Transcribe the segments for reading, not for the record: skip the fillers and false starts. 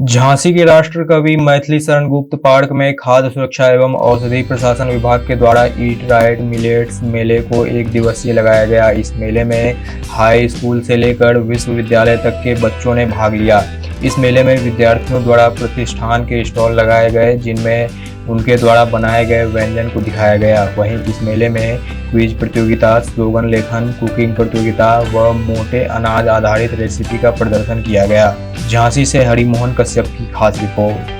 झांसी के राष्ट्र कवि मैथिली शरण गुप्त पार्क में खाद्य सुरक्षा एवं औषधि प्रशासन विभाग के द्वारा ईट राइट मिलेट्स मेले को 1 दिवसीय लगाया गया। इस मेले में हाई स्कूल से लेकर विश्वविद्यालय तक के बच्चों ने भाग लिया। इस मेले में विद्यार्थियों द्वारा प्रतिष्ठान के स्टॉल लगाए गए, जिनमें उनके द्वारा बनाए गए व्यंजन को दिखाया गया। वहीं इस मेले में क्विज प्रतियोगिता, स्लोगन लेखन, कुकिंग प्रतियोगिता व मोटे अनाज आधारित रेसिपी का प्रदर्शन किया गया। झांसी से हरिमोहन कश्यप की खास report.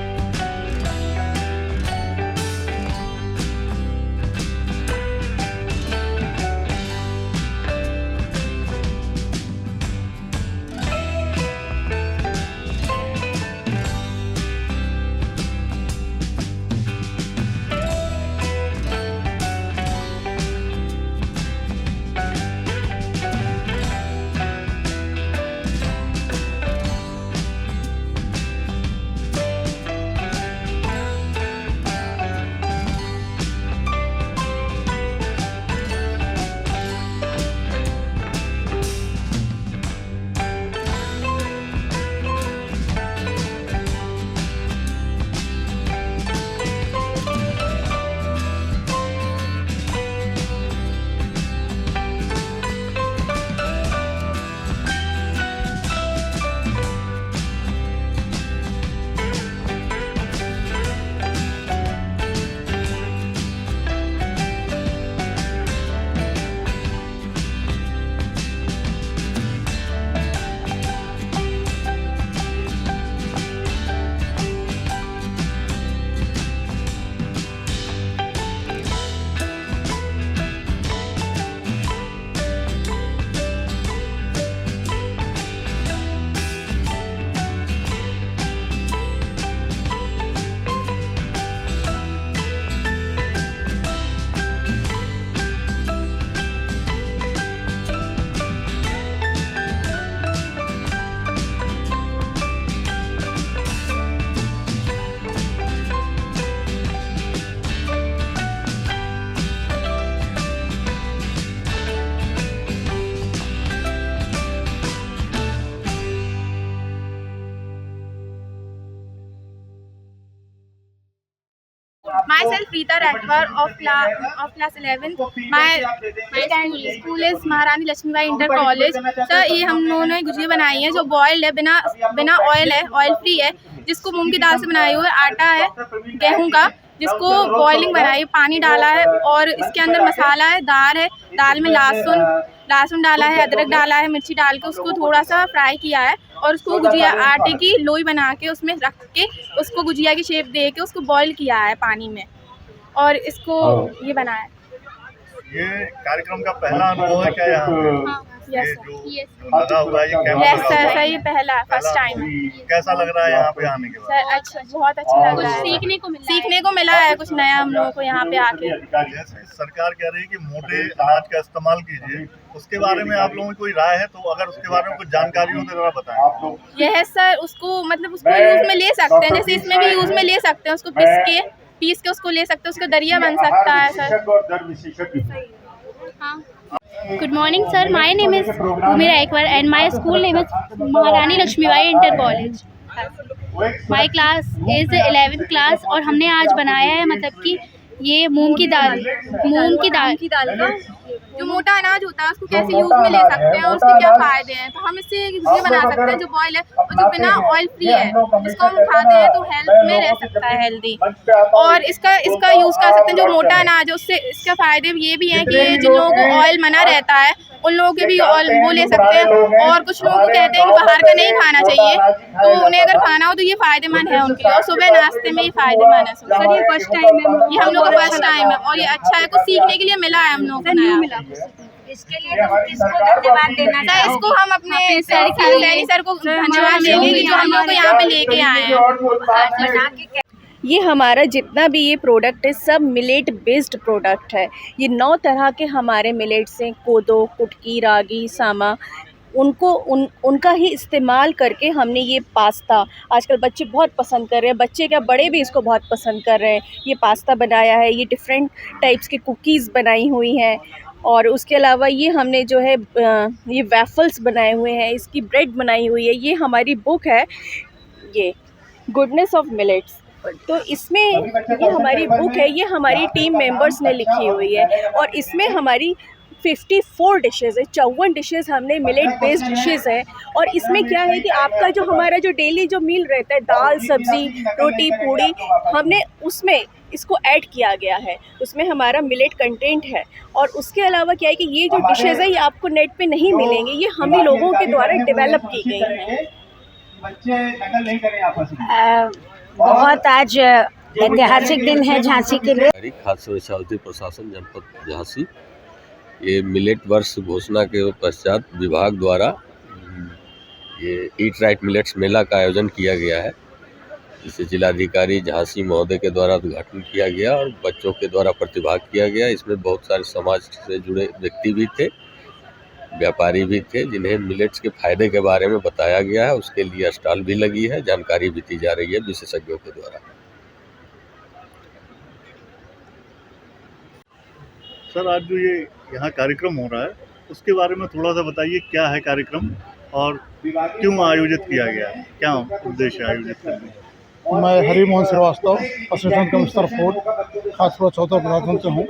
Myself Preeta Ratwar of class 11. My school is Maharani Lakshmibai Inter College. Sir ये हम लोगों ने गुजिया बनाई है जो बॉइल्ड है, बिना ऑयल है, ऑयल फ्री है, जिसको मूंग की दाल से बनाई हुई है, आटा है गेहूं का, जिसको बॉइलिंग बनाई, पानी डाला है और इसके अंदर मसाला है, दाल है, दाल में लहसुन डाला है, अदरक डाला है, मिर्ची डाल के उसको थोड़ा सा फ्राई किया है और उसको गुजिया आटे की लोई बना के उसमें रख के उसको गुजिया की शेप दे के उसको बॉईल किया है पानी में और इसको ये बनाया। ये कार्यक्रम का पहला अनुभव है क्या यहाँ पे? हाँ, ये जो लगा हुआ है, ये कैंप लगा सर हुआ है, सर ये पहला फर्स्ट टाइम। कैसा लग रहा है यहाँ पे आने के बाद? सर अच्छा, बहुत अच्छा लग रहा है, सीखने को मिला है कुछ नया हम लोगों को यहाँ पे आके। जैसे सरकार कह रही है कि मोटे अनाज का इस्तेमाल कीजिए, उसके बारे में आप लोगों की कोई राय है तो अगर उसके बारे में कुछ जानकारी हो तो जरा बताएं। यह है सर, उसको मतलब उसको यूज में ले सकते हैं, जैसे इसमें भी यूज में ले सकते हैं, उसको पीस के उसको ले सकते हैं, उसका दरिया बन सकता है सर। हाँ। Good morning, sir. My name is Bhumi Raikwar and my school name is Maharani Lakshmibai Inter College. My class is 11th class और हमने आज बनाया है मतलब कि ये मूंग की दाल का जो मोटा अनाज होता है उसको कैसे यूज में ले सकते हैं और उसके क्या फायदे हैं, तो हम इससे गुजिया बना सकते हैं जो बॉयल है और जो बिना ऑयल फ्री है, जिसको हम खाते हैं तो हेल्थ में रह सकता है हेल्दी, और इसका यूज कर सकते हैं। जो मोटा अनाज है उससे इसका फायदे ये भी हैं कि जिन लोगों को ऑयल मना रहता है उन लोगों के भी ऑयल वो ले सकते हैं, और कुछ लोगों को कहते हैं कि बाहर का नहीं खाना चाहिए, तो उन्हें अगर खाना हो तो ये फायदेमंद है उनके लिए, और सुबह नाश्ते में ये फायदेमंद है। सर ये फर्स्ट टाइम है, ये हम लोग का फर्स्ट टाइम है और ये अच्छा है, कुछ सीखने के लिए मिला है हम लोग को नया। इसके लिए तो किसको धन्यवाद देना सर इसको हम अपने सर को धन्यवाद देंगे कि जो हम लोग को यहाँ पे लेके आए हैं। ये हमारा जितना भी ये प्रोडक्ट है सब मिलेट बेस्ड प्रोडक्ट है। ये 9 तरह के हमारे मिलेट्स हैं, कोदो, कुटकी, रागी, सामा, उनका ही इस्तेमाल करके हमने ये पास्ता, आजकल बच्चे बहुत पसंद कर रहे हैं, बच्चे क्या बड़े भी इसको बहुत पसंद कर रहे हैं। ये पास्ता बनाया है, ये डिफरेंट टाइप्स के कुकीज़ बनाई हुई हैं, और उसके अलावा ये हमने जो है ये वैफ़ल्स बनाए हुए हैं, इसकी ब्रेड बनाई हुई है। ये हमारी बुक है, ये गुडनेस ऑफ मिलेट्स। तो इसमें ये हमारी बुक है, ये हमारी टीम मेंबर्स ने लिखी हुई है और इसमें हमारी 54 डिशेज़ है, 54 डिशेज़ हमने मिलेट बेस्ड डिशेज़ हैं। और इसमें क्या है कि आपका जो हमारा जो डेली जो मील रहता है, दाल सब्ज़ी रोटी पूड़ी, हमने उसमें इसको ऐड किया गया है, उसमें हमारा मिलेट कंटेंट है। और उसके अलावा क्या है कि ये जो डिशेज़ है ये आपको नेट पे नहीं मिलेंगी, ये हम ही लोगों के द्वारा डेवलप की गई हैं। बहुत आज ऐतिहासिक दिन है झांसी के लिए। खाद्य सुरक्षा अवधि प्रशासन जनपद झांसी, ये मिलेट वर्ष घोषणा के पश्चात विभाग द्वारा ये ईट राइट मिलेट्स मेला का आयोजन किया गया है, जिसे जिलाधिकारी झांसी महोदय के द्वारा उद्घाटन किया गया और बच्चों के द्वारा प्रतिभाग किया गया। इसमें बहुत सारे समाज से जुड़े व्यक्ति भी थे, व्यापारी भी थे, जिन्हें मिलेट्स के फायदे के बारे में बताया गया है। उसके लिए स्टॉल भी लगी है, जानकारी भी दी जा रही है विशेषज्ञों के द्वारा। सर, आज जो ये यहाँ कार्यक्रम हो रहा है उसके बारे में थोड़ा सा बताइए, क्या है कार्यक्रम और क्यों आयोजित किया गया है, क्या उद्देश्य है आयोजित करने का? मैं Harimohan Srivastava, assistant commissioner food, खाद्य सुरक्षा प्रशासन से हूँ।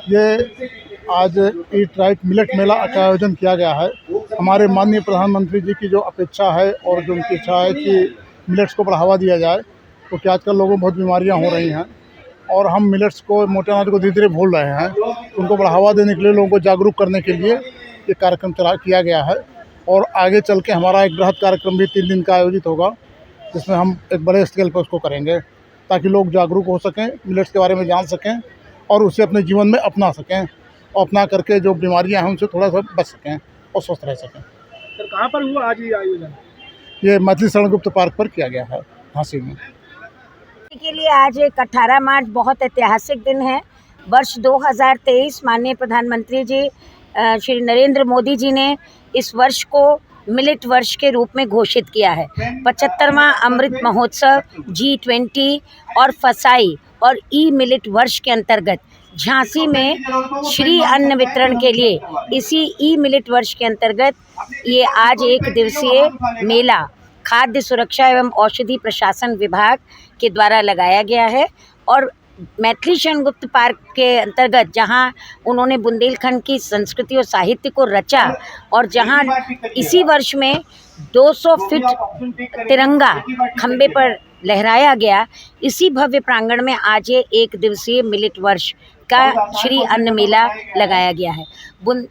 ये आज ईट राइट मिलेट मेला का आयोजन किया गया है। हमारे माननीय प्रधानमंत्री जी की जो अपेक्षा है और जो उनकी इच्छा है कि मिलेट्स को बढ़ावा दिया जाए, तो क्या आजकल लोगों में बहुत बीमारियाँ हो रही हैं और हम मिलेट्स को, मोटे अनाज को धीरे धीरे भूल रहे हैं। उनको बढ़ावा देने के लिए, लोगों को जागरूक करने के लिए ये कार्यक्रम किया गया है। और आगे चल के हमारा एक बृहद कार्यक्रम भी 3 दिन का आयोजित होगा, जिसमें हम एक बड़े स्केल पर उसको करेंगे, ताकि लोग जागरूक हो सकें, मिलेट्स के बारे में जान सकें और उसे अपने जीवन में अपना सकें और अपना करके जो बीमारियां हैं उनसे थोड़ा सा बच सकें और स्वस्थ रह सकें। सर, कहाँ पर हुआ आज ये आयोजन? ये मैथिली शरण गुप्त पार्क पर किया गया है, झांसी में। के लिए आज एक 18 मार्च बहुत ऐतिहासिक दिन है। वर्ष 2023 माननीय प्रधानमंत्री जी श्री नरेंद्र मोदी जी ने इस वर्ष को मिलेट वर्ष के रूप में घोषित किया है। 75वां अमृत महोत्सव, G20 और फसाई और ई मिलेट वर्ष के अंतर्गत झांसी में श्री अन्न वितरण के लिए इसी ई मिलेट वर्ष के अंतर्गत ये आज 1 दिवसीय मेला खाद्य सुरक्षा एवं औषधि प्रशासन विभाग के द्वारा लगाया गया है। और मैथिली शरण गुप्त पार्क के अंतर्गत जहां उन्होंने बुंदेलखंड की संस्कृति और साहित्य को रचा और जहां इसी वर्ष में 200 फीट तिरंगा खंबे पर लहराया गया, इसी भव्य प्रांगण में आज ये 1 दिवसीय मिलेट वर्ष का श्री अन्न मेला लगाया गया है।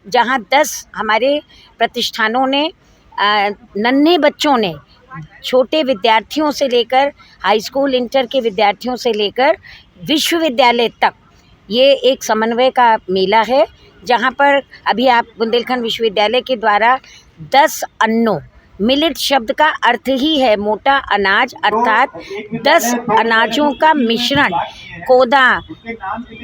जहां 10 हमारे प्रतिष्ठानों ने, नन्हे बच्चों ने, छोटे विद्यार्थियों से लेकर हाई स्कूल इंटर के विद्यार्थियों से लेकर विश्वविद्यालय तक ये एक समन्वय का मेला है, जहां पर अभी आप बुंदेलखंड विश्वविद्यालय के द्वारा 10 अन्नों, मिलेट शब्द का अर्थ ही है मोटा अनाज, अर्थात 10 अनाजों का मिश्रण, कोदा,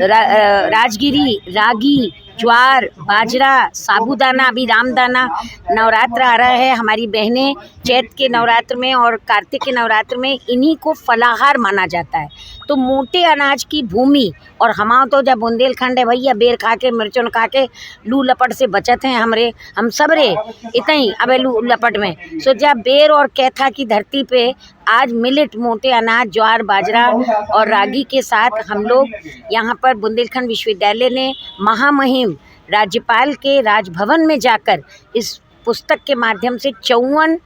राजगिरी, रागी, ज्वार, बाजरा, साबूदाना, अभी रामदाना, नवरात्र आ रहा है, हमारी बहनें चैत के नवरात्र में और कार्तिक के नवरात्र में इन्हीं को फलाहार माना जाता है। तो मोटे अनाज की भूमि, और हमारा तो जब बुंदेलखंड है भैया, बेर खा के, मिर्चन खा के लू लपट से बचत हैं हम सब रे इतना ही अब लू लपट में। सो जब बेर और कैथा की धरती पे आज मिलेट, मोटे अनाज, ज्वार, बाजरा और रागी के साथ हम लोग यहाँ पर बुंदेलखंड विश्वविद्यालय ने महामहिम राज्यपाल के राजभवन में जाकर इस पुस्तक के माध्यम से 54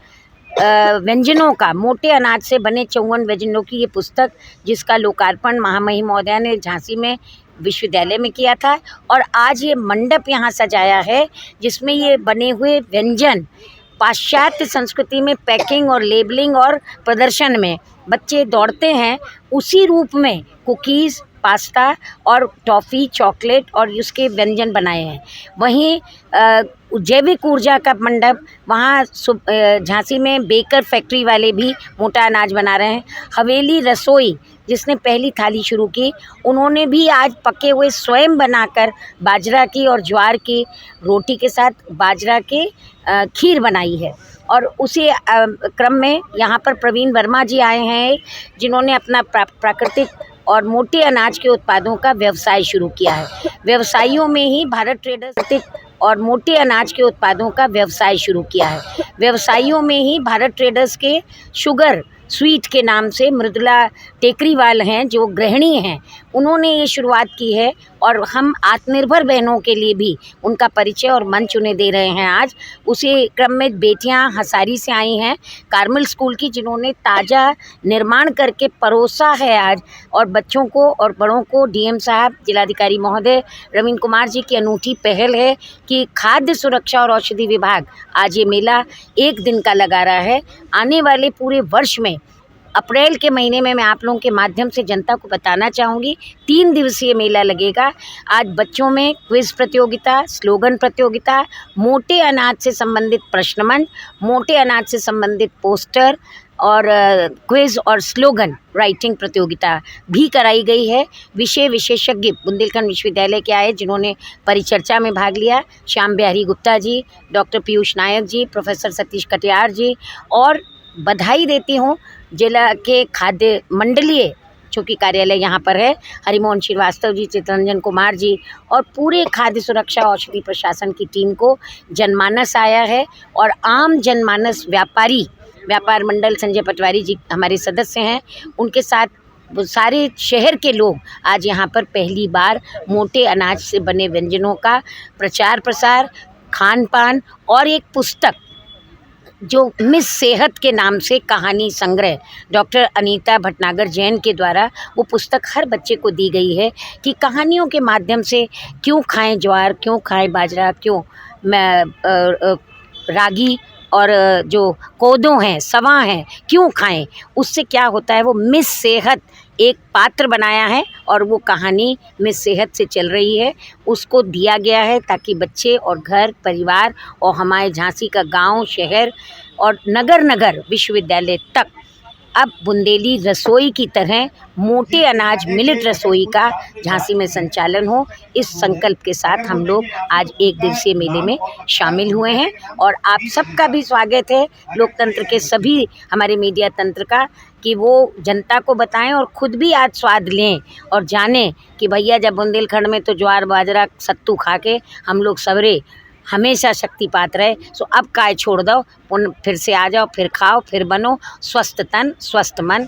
व्यंजनों का, मोटे अनाज से बने 54 व्यंजनों की ये पुस्तक, जिसका लोकार्पण महामहिम महोदया ने झांसी में विश्वविद्यालय में किया था। और आज ये मंडप यहाँ सजाया है जिसमें ये बने हुए व्यंजन पाश्चात्य संस्कृति में पैकिंग और लेबलिंग और प्रदर्शन में बच्चे दौड़ते हैं, उसी रूप में कुकीज़, पास्ता और टॉफ़ी, चॉकलेट और उसके व्यंजन बनाए हैं। वहीं जैविक ऊर्जा का मंडप, वहाँ झांसी में बेकर फैक्ट्री वाले भी मोटा अनाज बना रहे हैं। हवेली रसोई जिसने पहली थाली शुरू की, उन्होंने भी आज पके हुए स्वयं बनाकर बाजरा की और ज्वार की रोटी के साथ बाजरा के खीर बनाई है। और उसी क्रम में यहाँ पर प्रवीण वर्मा जी आए हैं, जिन्होंने अपना प्राकृतिक और मोटे अनाज के उत्पादों का व्यवसाय शुरू किया है। व्यवसायियों में ही भारत ट्रेडर्स और मोटे अनाज के उत्पादों का व्यवसाय शुरू किया है। व्यवसायियों में ही भारत ट्रेडर्स के शुगर, स्वीट के नाम से मृदुला टेकरीवाल हैं जो गृहिणी हैं, उन्होंने ये शुरुआत की है और हम आत्मनिर्भर बहनों के लिए भी उनका परिचय और मंच उन्हें दे रहे हैं आज। उसी क्रम में बेटियां हसारी से आई हैं कार्मल स्कूल की, जिन्होंने ताज़ा निर्माण करके परोसा है आज, और बच्चों को और बड़ों को डीएम साहब, जिलाधिकारी महोदय रवीन कुमार जी की अनूठी पहल है कि खाद्य सुरक्षा और औषधि विभाग आज ये मेला एक दिन का लगा रहा है। आने वाले पूरे वर्ष में अप्रैल के महीने में मैं आप लोगों के माध्यम से जनता को बताना चाहूँगी 3 दिवसीय मेला लगेगा। आज बच्चों में क्विज़ प्रतियोगिता, स्लोगन प्रतियोगिता, मोटे अनाज से संबंधित प्रश्न मंच, मोटे अनाज से संबंधित पोस्टर और क्विज़ और स्लोगन राइटिंग प्रतियोगिता भी कराई गई है। विषय विशेषज्ञ बुंदेलखंड विश्वविद्यालय के आए जिन्होंने परिचर्चा में भाग लिया, श्याम बिहारी गुप्ता जी, डॉक्टर पीयूष नायक जी, प्रोफेसर सतीश कटियार जी, और बधाई देती हूँ जिला के खाद्य मंडलीय चूँकि कार्यालय यहाँ पर है, हरिमोहन श्रीवास्तव जी, चितरंजन कुमार जी और पूरे खाद्य सुरक्षा औषधि प्रशासन की टीम को जनमानस आया है। और आम जनमानस व्यापार मंडल संजय पटवारी जी हमारे सदस्य हैं, उनके साथ सारे शहर के लोग आज यहाँ पर पहली बार मोटे अनाज से बने व्यंजनों का प्रचार प्रसार, खान पान और एक पुस्तक जो मिस सेहत के नाम से कहानी संग्रह डॉक्टर अनीता भटनागर जैन के द्वारा वो पुस्तक हर बच्चे को दी गई है कि कहानियों के माध्यम से क्यों खाएं ज्वार, क्यों खाएं बाजरा, क्यों रागी और जो कोदो हैं, सवा हैं, क्यों खाएं, उससे क्या होता है। वो मिस सेहत एक पात्र बनाया है और वो कहानी मिस सेहत से चल रही है, उसको दिया गया है ताकि बच्चे और घर परिवार और हमारे झांसी का गांव, शहर और नगर विश्वविद्यालय तक अब बुंदेली रसोई की तरह मोटे अनाज मिलेट रसोई का झांसी में संचालन हो। इस संकल्प के साथ हम लोग आज एक दिवसीय मेले में शामिल हुए हैं और आप सबका भी स्वागत है, लोकतंत्र के सभी हमारे मीडिया तंत्र का, कि वो जनता को बताएं और ख़ुद भी आज स्वाद लें और जानें कि भैया जब बुंदेलखंड में तो ज्वार बाजरा सत्तू खा के हम लोग सवरे हमेशा शक्तिपात रहे। सो अब काय छोड़ दो, फिर से आ जाओ, फिर खाओ, फिर बनो, स्वस्थ तन स्वस्थ मन।